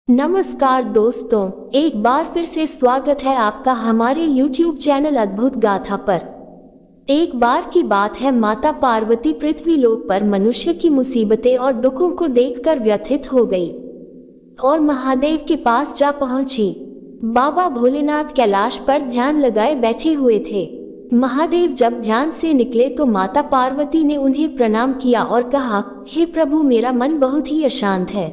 नमस्कार दोस्तों, एक बार फिर से स्वागत है आपका हमारे YouTube चैनल अद्भुत गाथा पर। एक बार की बात है, माता पार्वती पृथ्वी लोक पर मनुष्य की मुसीबतें और दुखों को देखकर व्यथित हो गई और महादेव के पास जा पहुंची। बाबा भोलेनाथ कैलाश पर ध्यान लगाए बैठे हुए थे। महादेव जब ध्यान से निकले तो माता पार्वती ने उन्हें प्रणाम किया और कहा, हे प्रभु, मेरा मन बहुत ही अशांत है।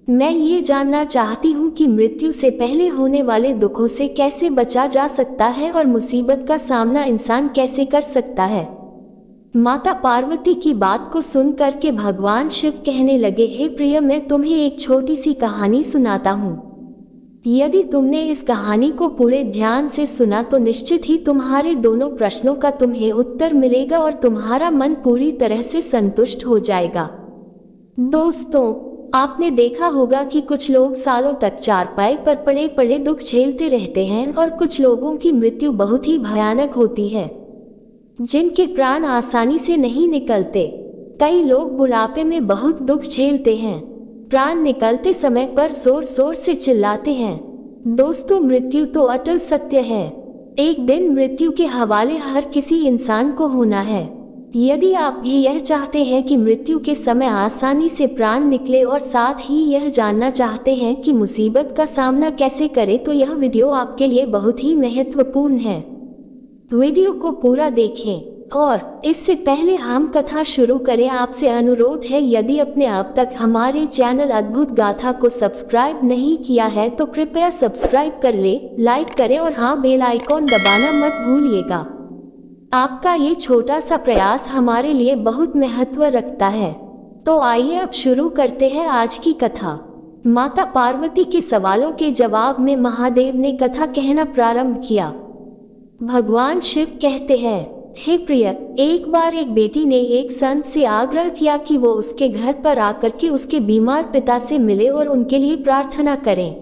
मैं ये जानना चाहती हूँ कि मृत्यु से पहले होने वाले दुखों से कैसे बचा जा सकता है और मुसीबत का सामना इंसान कैसे कर सकता है। माता पार्वती की बात को सुनकर के भगवान शिव कहने लगे, हे प्रिय, मैं तुम्हें एक छोटी सी कहानी सुनाता हूँ। यदि तुमने इस कहानी को पूरे ध्यान से सुना तो निश्चित ही तुम्हारे दोनों प्रश्नों का तुम्हें उत्तर मिलेगा और तुम्हारा मन पूरी तरह से संतुष्ट हो जाएगा। दोस्तों, आपने देखा होगा कि कुछ लोग सालों तक चारपाई पर पड़े पड़े दुख झेलते रहते हैं और कुछ लोगों की मृत्यु बहुत ही भयानक होती है, जिनके प्राण आसानी से नहीं निकलते। कई लोग बुढ़ापे में बहुत दुख झेलते हैं, प्राण निकलते समय पर जोर जोर से चिल्लाते हैं। दोस्तों, मृत्यु तो अटल सत्य है। एक दिन मृत्यु के हवाले हर किसी इंसान को होना है। यदि आप भी यह चाहते हैं कि मृत्यु के समय आसानी से प्राण निकले और साथ ही यह जानना चाहते हैं कि मुसीबत का सामना कैसे करें, तो यह वीडियो आपके लिए बहुत ही महत्वपूर्ण है। वीडियो को पूरा देखें। और इससे पहले हम कथा शुरू करें, आपसे अनुरोध है, यदि आपने अब तक हमारे चैनल अद्भुत गाथा को सब्सक्राइब नहीं किया है तो कृपया सब्सक्राइब कर ले, लाइक करें और हाँ, बेल आइकॉन दबाना मत भूलिएगा। आपका ये छोटा सा प्रयास हमारे लिए बहुत महत्व रखता है। तो आइए अब शुरू करते हैं आज की कथा। माता पार्वती के सवालों के जवाब में महादेव ने कथा कहना प्रारंभ किया। भगवान शिव कहते हैं, हे प्रिय, एक बार एक बेटी ने एक संत से आग्रह किया कि वो उसके घर पर आकर के उसके बीमार पिता से मिले और उनके लिए प्रार्थना करें।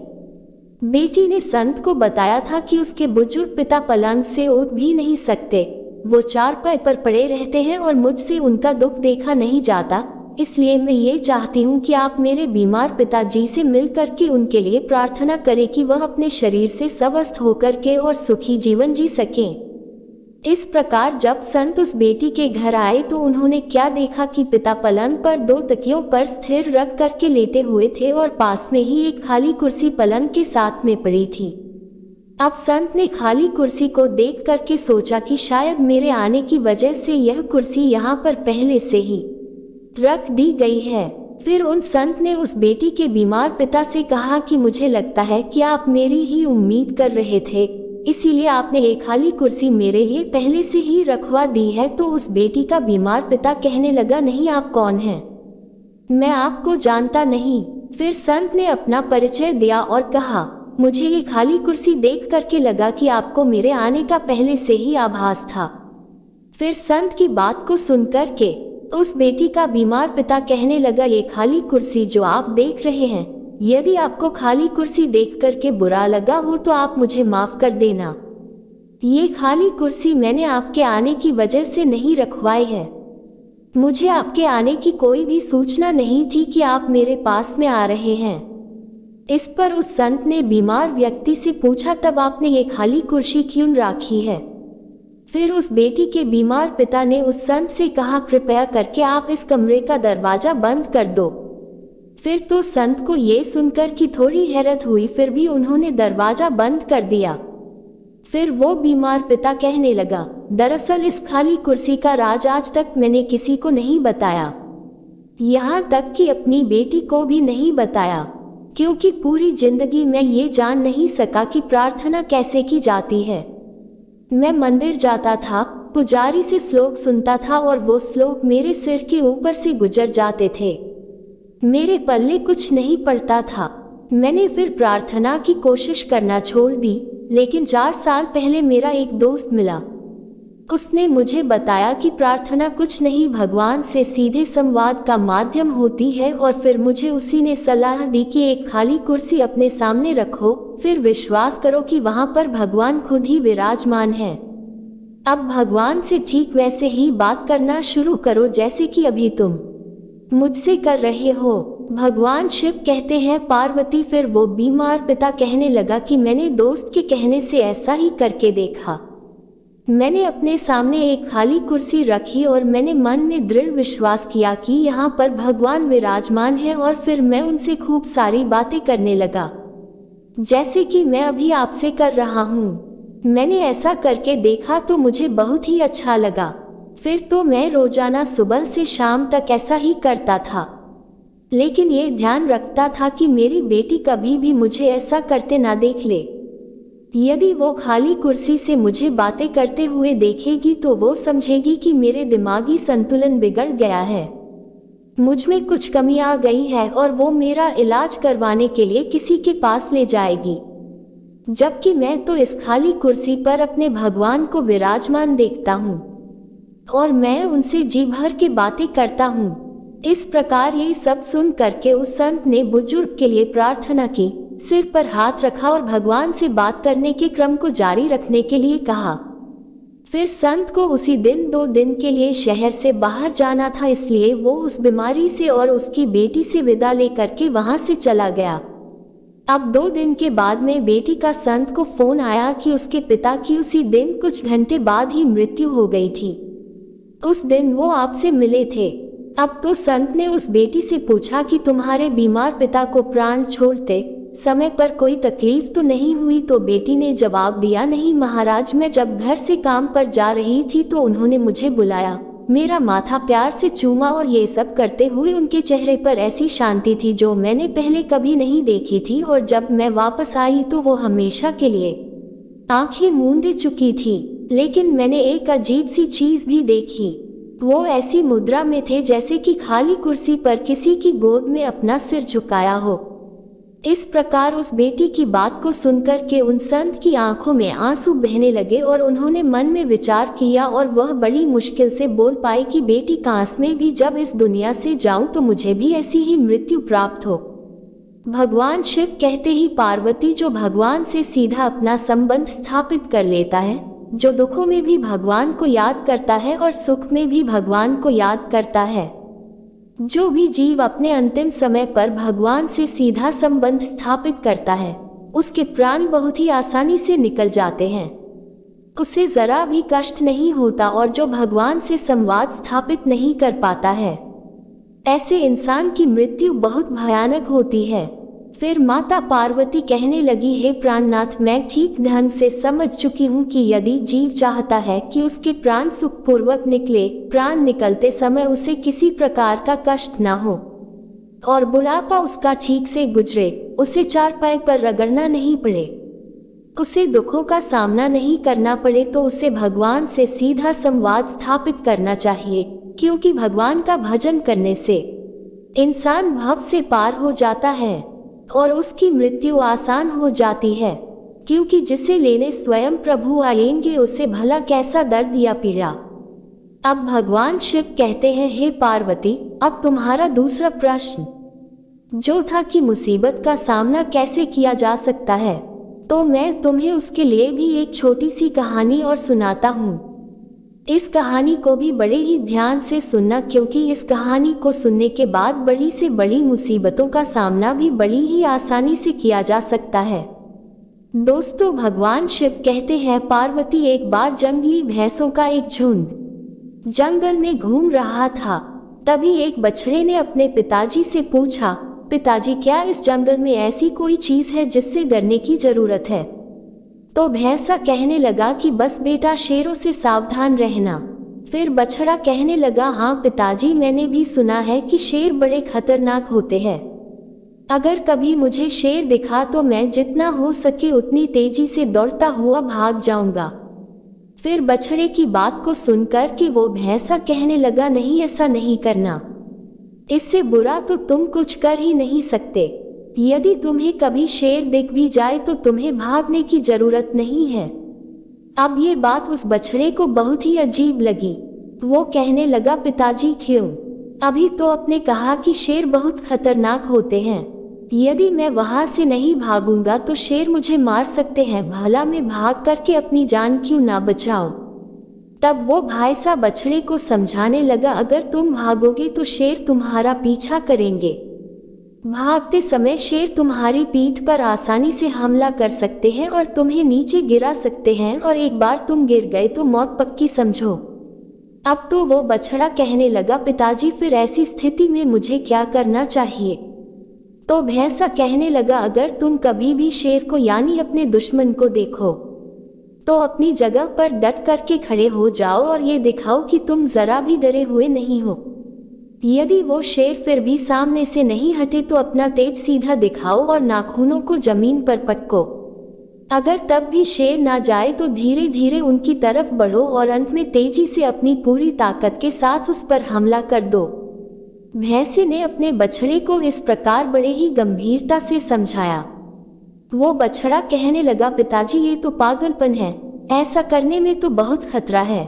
बेटी ने संत को बताया था कि उसके बुजुर्ग पिता पलंग से उठ भी नहीं सकते, वो चारपाई पर पड़े रहते हैं और मुझसे उनका दुख देखा नहीं जाता। इसलिए मैं ये चाहती हूँ कि आप मेरे बीमार पिताजी से मिल करके उनके लिए प्रार्थना करें कि वह अपने शरीर से स्वस्थ होकर के और सुखी जीवन जी सकें। इस प्रकार जब संत उस बेटी के घर आए तो उन्होंने क्या देखा कि पिता पलंग पर दो तकियों पर स्थिर रख करके लेटे हुए थे और पास में ही एक खाली कुर्सी पलंग के साथ में पड़ी थी। अब संत ने खाली कुर्सी को देख करके सोचा कि शायद मेरे आने की वजह से यह कुर्सी यहाँ पर पहले से ही रख दी गई है। फिर उन संत ने उस बेटी के बीमार पिता से कहा कि मुझे लगता है कि आप मेरी ही उम्मीद कर रहे थे, इसीलिए आपने एक खाली कुर्सी मेरे लिए पहले से ही रखवा दी है। तो उस बेटी का बीमार पिता कहने लगा, नहीं, आप कौन हैं? मैं आपको जानता नहीं। फिर संत ने अपना परिचय दिया और कहा, मुझे ये खाली कुर्सी देख करके लगा कि आपको मेरे आने का पहले से ही आभास था। फिर संत की बात को सुनकर के उस बेटी का बीमार पिता कहने लगा, ये खाली कुर्सी जो आप देख रहे हैं, यदि आपको खाली कुर्सी देख करके बुरा लगा हो तो आप मुझे माफ कर देना। ये खाली कुर्सी मैंने आपके आने की वजह से नहीं रखवाई है। मुझे आपके आने की कोई भी सूचना नहीं थी कि आप मेरे पास में आ रहे हैं। इस पर उस संत ने बीमार व्यक्ति से पूछा, तब आपने ये खाली कुर्सी क्यों रखी है? फिर उस बेटी के बीमार पिता ने उस संत से कहा, कृपया करके आप इस कमरे का दरवाजा बंद कर दो। फिर तो संत को ये सुनकर कि थोड़ी हैरत हुई, फिर भी उन्होंने दरवाजा बंद कर दिया। फिर वो बीमार पिता कहने लगा, दरअसल इस खाली कुर्सी का राज आज तक मैंने किसी को नहीं बताया, यहाँ तक कि अपनी बेटी को भी नहीं बताया, क्योंकि पूरी जिंदगी मैं ये जान नहीं सका कि प्रार्थना कैसे की जाती है। मैं मंदिर जाता था, पुजारी से श्लोक सुनता था और वो श्लोक मेरे सिर के ऊपर से गुजर जाते थे, मेरे पल्ले कुछ नहीं पड़ता था। मैंने फिर प्रार्थना की कोशिश करना छोड़ दी, लेकिन 4 साल पहले मेरा एक दोस्त मिला। उसने मुझे बताया कि प्रार्थना कुछ नहीं, भगवान से सीधे संवाद का माध्यम होती है। और फिर मुझे उसी ने सलाह दी कि एक खाली कुर्सी अपने सामने रखो, फिर विश्वास करो कि वहां पर भगवान खुद ही विराजमान है। अब भगवान से ठीक वैसे ही बात करना शुरू करो जैसे कि अभी तुम मुझसे कर रहे हो। भगवान शिव कहते हैं पार्वती फिर वो बीमार पिता कहने लगा कि मैंने दोस्त के कहने से ऐसा ही करके देखा। मैंने अपने सामने एक खाली कुर्सी रखी और मैंने मन में दृढ़ विश्वास किया कि यहाँ पर भगवान विराजमान है और फिर मैं उनसे खूब सारी बातें करने लगा, जैसे कि मैं अभी आपसे कर रहा हूँ। मैंने ऐसा करके देखा तो मुझे बहुत ही अच्छा लगा। फिर तो मैं रोजाना सुबह से शाम तक ऐसा ही करता था, लेकिन ये ध्यान रखता था कि मेरी बेटी कभी भी मुझे ऐसा करते ना देख ले। यदि वो खाली कुर्सी से मुझे बातें करते हुए देखेगी तो वो समझेगी कि मेरे दिमागी संतुलन बिगड़ गया है, मुझ में कुछ कमी आ गई है और वो मेरा इलाज करवाने के लिए किसी के पास ले जाएगी। जबकि मैं तो इस खाली कुर्सी पर अपने भगवान को विराजमान देखता हूँ और मैं उनसे जी भर के बातें करता हूँ। इस प्रकार ये सब सुन करके उस संत ने बुजुर्ग के लिए प्रार्थना की, सिर पर हाथ रखा और भगवान से बात करने के क्रम को जारी रखने के लिए कहा। फिर संत को उसी दिन 2 दिन के लिए शहर से बाहर जाना था, इसलिए वो उस बीमारी से और उसकी बेटी से विदा लेकर के वहां से चला गया। अब 2 दिन के बाद में बेटी का संत को फोन आया कि उसके पिता की उसी दिन कुछ घंटे बाद ही मृत्यु हो गई थी। उस दिन वो आपसे मिले थे। अब तो संत ने उस बेटी से पूछा कि तुम्हारे बीमार पिता को प्राण छोड़ते समय पर कोई तकलीफ तो नहीं हुई? तो बेटी ने जवाब दिया, नहीं महाराज, मैं जब घर से काम पर जा रही थी तो उन्होंने मुझे बुलाया, मेरा माथा प्यार से चूमा और ये सब करते हुए उनके चेहरे पर ऐसी शांति थी जो मैंने पहले कभी नहीं देखी थी, और जब मैं वापस आई तो वो हमेशा के लिए आंखें मूंदे चुकी थी। लेकिन मैंने एक अजीब सी चीज भी देखी। वो ऐसी मुद्रा में थे जैसे कि खाली कुर्सी पर किसी की गोद में अपना सिर झुकाया हो। इस प्रकार उस बेटी की बात को सुनकर के उन संत की आंखों में आंसू बहने लगे और उन्होंने मन में विचार किया और वह बड़ी मुश्किल से बोल पाई कि बेटी काश में भी जब इस दुनिया से जाऊं तो मुझे भी ऐसी ही मृत्यु प्राप्त हो। भगवान शिव कहते ही पार्वती जो भगवान से सीधा अपना संबंध स्थापित कर लेता है, जो दुखों में भी भगवान को याद करता है और सुख में भी भगवान को याद करता है, जो भी जीव अपने अंतिम समय पर भगवान से सीधा संबंध स्थापित करता है, उसके प्राण बहुत ही आसानी से निकल जाते हैं, उसे जरा भी कष्ट नहीं होता। और जो भगवान से संवाद स्थापित नहीं कर पाता है, ऐसे इंसान की मृत्यु बहुत भयानक होती है। फिर माता पार्वती कहने लगी, हे प्राणनाथ, मैं ठीक ढंग से समझ चुकी हूँ कि यदि जीव चाहता है कि उसके प्राण सुखपूर्वक निकले, प्राण निकलते समय उसे किसी प्रकार का कष्ट न हो और बुढ़ापा उसका ठीक से गुजरे, उसे चारपाई पर रगड़ना नहीं पड़े, उसे दुखों का सामना नहीं करना पड़े, तो उसे भगवान से सीधा संवाद स्थापित करना चाहिए, क्योंकि भगवान का भजन करने से इंसान भव से पार हो जाता है और उसकी मृत्यु आसान हो जाती है, क्योंकि जिसे लेने स्वयं प्रभु आएंगे उसे भला कैसा दर्द या पीड़ा। अब भगवान शिव कहते हैं, हे पार्वती, अब तुम्हारा दूसरा प्रश्न जो था कि मुसीबत का सामना कैसे किया जा सकता है, तो मैं तुम्हें उसके लिए भी एक छोटी सी कहानी और सुनाता हूँ। इस कहानी को भी बड़े ही ध्यान से सुनना, क्योंकि इस कहानी को सुनने के बाद बड़ी से बड़ी मुसीबतों का सामना भी बड़ी ही आसानी से किया जा सकता है। दोस्तों, भगवान शिव कहते हैं, पार्वती, एक बार जंगली भैंसों का एक झुंड जंगल में घूम रहा था। तभी एक बछड़े ने अपने पिताजी से पूछा, पिताजी, क्या इस जंगल में ऐसी कोई चीज है जिससे डरने की जरूरत है? तो भैंसा कहने लगा कि बस बेटा, शेरों से सावधान रहना। फिर बछड़ा कहने लगा, हाँ पिताजी, मैंने भी सुना है कि शेर बड़े खतरनाक होते हैं। अगर कभी मुझे शेर दिखा तो मैं जितना हो सके उतनी तेजी से दौड़ता हुआ भाग जाऊंगा। फिर बछड़े की बात को सुनकर कि वो भैंसा कहने लगा, नहीं, ऐसा नहीं करना, इससे बुरा तो तुम कुछ कर ही नहीं सकते। यदि तुम्हें कभी शेर दिख भी जाए तो तुम्हें भागने की जरूरत नहीं है। अब ये बात उस बछड़े को बहुत ही अजीब लगी। वो कहने लगा, पिताजी, क्यों? अभी तो आपने कहा कि शेर बहुत खतरनाक होते हैं, यदि मैं वहां से नहीं भागूंगा तो शेर मुझे मार सकते हैं, भला मैं भाग करके अपनी जान क्यों ना बचाऊं? तब वो भैंसा बछड़े को समझाने लगा, अगर तुम भागोगे तो शेर तुम्हारा पीछा करेंगे, भागते समय शेर तुम्हारी पीठ पर आसानी से हमला कर सकते हैं और तुम्हें नीचे गिरा सकते हैं, और एक बार तुम गिर गए तो मौत पक्की समझो। अब तो वो बछड़ा कहने लगा, पिताजी फिर ऐसी स्थिति में मुझे क्या करना चाहिए? तो भैंसा कहने लगा, अगर तुम कभी भी शेर को यानी अपने दुश्मन को देखो तो अपनी जगह पर डट करके खड़े हो जाओ और ये दिखाओ कि तुम जरा भी डरे हुए नहीं हो। यदि वो शेर फिर भी सामने से नहीं हटे तो अपना तेज सीधा दिखाओ और नाखूनों को जमीन पर पटको। अगर तब भी शेर ना जाए तो धीरे धीरे उनकी तरफ बढ़ो और अंत में तेजी से अपनी पूरी ताकत के साथ उस पर हमला कर दो। भैंसे ने अपने बछड़े को इस प्रकार बड़े ही गंभीरता से समझाया। वो बछड़ा कहने लगा, पिताजी ये तो पागलपन है, ऐसा करने में तो बहुत खतरा है।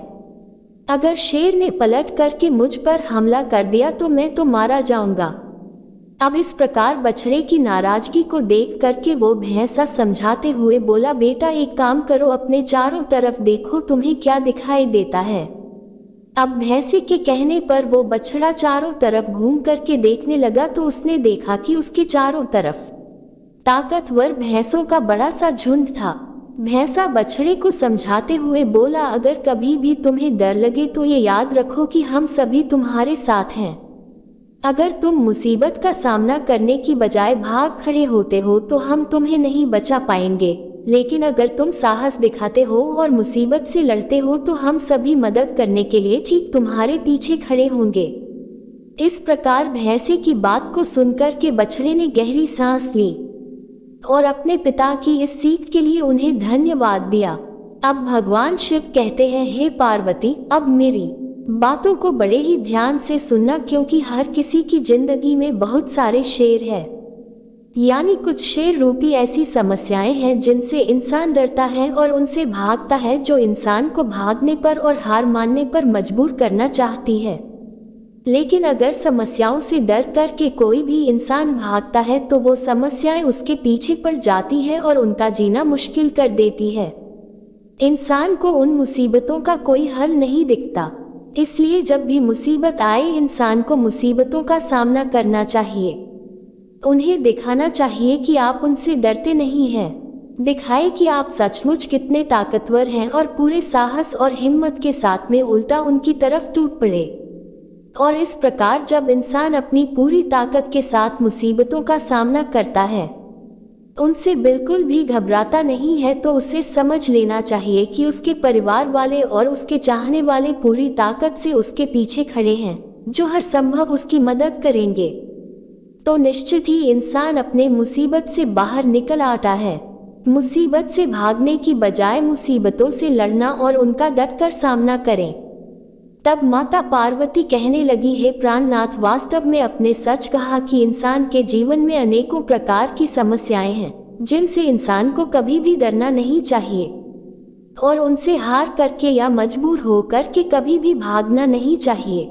अगर शेर ने पलट करके मुझ पर हमला कर दिया तो मैं तो मारा जाऊंगा। अब इस प्रकार बछड़े की नाराजगी को देख करके वो भैंसा समझाते हुए बोला, बेटा एक काम करो, अपने चारों तरफ देखो तुम्हें क्या दिखाई देता है। अब भैंसे के कहने पर वो बछड़ा चारों तरफ घूम करके देखने लगा तो उसने देखा कि उसके चारों तरफ ताकतवर भैंसों का बड़ा सा झुंड था। भैंसा बछड़े को समझाते हुए बोला, अगर कभी भी तुम्हें डर लगे तो ये याद रखो कि हम सभी तुम्हारे साथ हैं। अगर तुम मुसीबत का सामना करने की बजाय भाग खड़े होते हो तो हम तुम्हें नहीं बचा पाएंगे, लेकिन अगर तुम साहस दिखाते हो और मुसीबत से लड़ते हो तो हम सभी मदद करने के लिए ठीक तुम्हारे पीछे खड़े होंगे। इस प्रकार भैंसे की बात को सुनकर के बछड़े ने गहरी सांस ली और अपने पिता की इस सीख के लिए उन्हें धन्यवाद दिया। अब भगवान शिव कहते हैं, हे पार्वती, अब मेरी बातों को बड़े ही ध्यान से सुनना, क्योंकि हर किसी की जिंदगी में बहुत सारे शेर हैं, यानी कुछ शेर रूपी ऐसी समस्याएं हैं जिनसे इंसान डरता है और उनसे भागता है, जो इंसान को भागने पर और हार मानने पर मजबूर करना चाहती है। लेकिन अगर समस्याओं से डर करके कोई भी इंसान भागता है तो वो समस्याएं उसके पीछे पड़ जाती है और उनका जीना मुश्किल कर देती है। इंसान को उन मुसीबतों का कोई हल नहीं दिखता, इसलिए जब भी मुसीबत आए इंसान को मुसीबतों का सामना करना चाहिए। उन्हें दिखाना चाहिए कि आप उनसे डरते नहीं हैं, दिखाए कि आप सचमुच कितने ताकतवर हैं और पूरे साहस और हिम्मत के साथ में उल्टा उनकी तरफ टूट पड़े। और इस प्रकार जब इंसान अपनी पूरी ताकत के साथ मुसीबतों का सामना करता है, उनसे बिल्कुल भी घबराता नहीं है, तो उसे समझ लेना चाहिए कि उसके परिवार वाले और उसके चाहने वाले पूरी ताकत से उसके पीछे खड़े हैं, जो हर संभव उसकी मदद करेंगे। तो निश्चित ही इंसान अपने मुसीबत से बाहर निकल आता है। मुसीबत से भागने की बजाय मुसीबतों से लड़ना और उनका डटकर सामना करें। तब माता पार्वती कहने लगी, हे प्राणनाथ, वास्तव में अपने सच कहा कि इंसान के जीवन में अनेकों प्रकार की समस्याएं हैं जिनसे इंसान को कभी भी डरना नहीं चाहिए और उनसे हार करके या मजबूर होकर के कभी भी भागना नहीं चाहिए।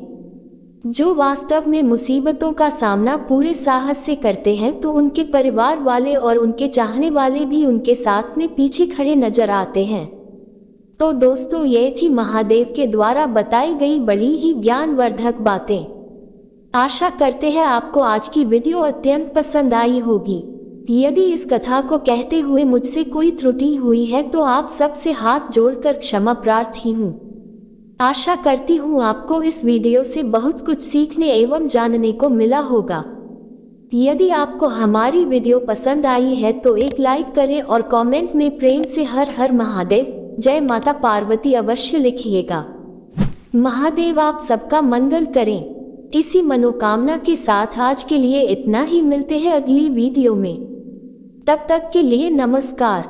जो वास्तव में मुसीबतों का सामना पूरे साहस से करते हैं तो उनके परिवार वाले और उनके चाहने वाले भी उनके साथ में पीछे खड़े नजर आते हैं। तो दोस्तों, ये थी महादेव के द्वारा बताई गई बड़ी ही ज्ञानवर्धक बातें। आशा करते हैं आपको आज की वीडियो अत्यंत पसंद आई होगी। यदि इस कथा को कहते हुए मुझसे कोई त्रुटि हुई है तो आप सबसे हाथ जोड़कर क्षमा प्रार्थी हूँ। आशा करती हूँ आपको इस वीडियो से बहुत कुछ सीखने एवं जानने को मिला होगा। यदि आपको हमारी वीडियो पसंद आई है तो एक लाइक करें और कमेंट में प्रेम से हर हर महादेव, जय माता पार्वती अवश्य लिखिएगा। महादेव आप सबका मंगल करें। इसी मनोकामना के साथ आज के लिए इतना ही। मिलते हैं अगली वीडियो में। तब तक के लिए नमस्कार।